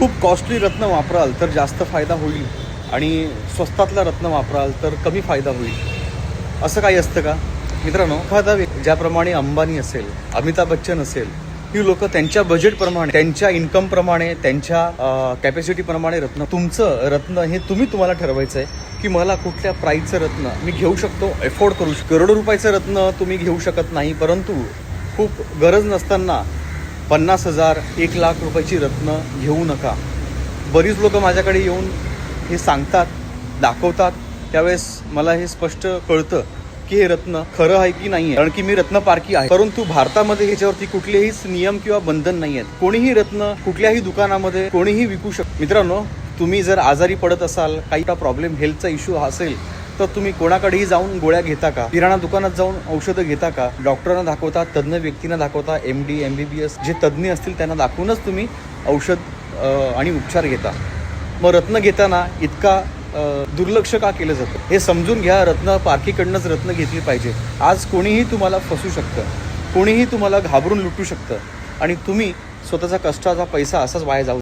खूप कॉस्टली रत्न वापराल तर जास्त फायदा होईल आणि स्वस्तातला रत्न वापराल तर कमी फायदा होईल, असं काही असतं का मित्रांनो? एखादा ज्याप्रमाणे अंबानी असेल, अमिताभ बच्चन असेल, ही लोक त्यांच्या बजेटप्रमाणे, त्यांच्या इन्कमप्रमाणे, त्यांच्या कॅपॅसिटीप्रमाणे रत्न, तुमचं रत्न हे तुम्हाला ठरवायचं आहे की मला कुठल्या प्राईजचं रत्न मी घेऊ शकतो, एफोर्ड करू शकतो. करोडो रुपयाचं रत्न तुम्ही घेऊ शकत नाही, परंतु खूप गरज नसताना 50,000 1,00,000 रुपयाची रत्न घेऊ नका. बरीच लोक माझ्याकडे येऊन हे सांगतात, दाखवतात, त्यावेळेस मला हे स्पष्ट कळतं की हे रत्न खरं आहे की नाही आहे, कारण की मी रत्नपारखी आहे. परंतु भारतामध्ये ह्याच्यावरती कुठलेही नियम किंवा बंधन नाही आहेत. कोणीही रत्न कुठल्याही दुकानामध्ये कोणीही विकू शकतो. मित्रांनो, तुम्ही जर आजारी पडत असाल, काही प्रॉब्लेम, हेल्थचा इश्यू असेल, तर तुम्ही कोणाकडेही जाऊन गोळ्या घेता का? किराणा दुकानात जाऊन औषधं घेता का? डॉक्टरांना दाखवता, तज्ज्ञ व्यक्तींना दाखवता, MD MBBS जे तज्ज्ञ असतील त्यांना दाखवूनच तुम्ही औषध आणि उपचार घेता. मग रत्न घेताना इतका दुर्लक्ष का केलं जातं? हे समजून घ्या. रत्न पारखीकडनंच रत्न घेतली पाहिजे. आज कोणीही तुम्हाला फसू शकतं, कोणीही तुम्हाला घाबरून लुटू शकतं आणि तुम्ही स्वतःचा कष्टाचा पैसा असाच वाया जाऊ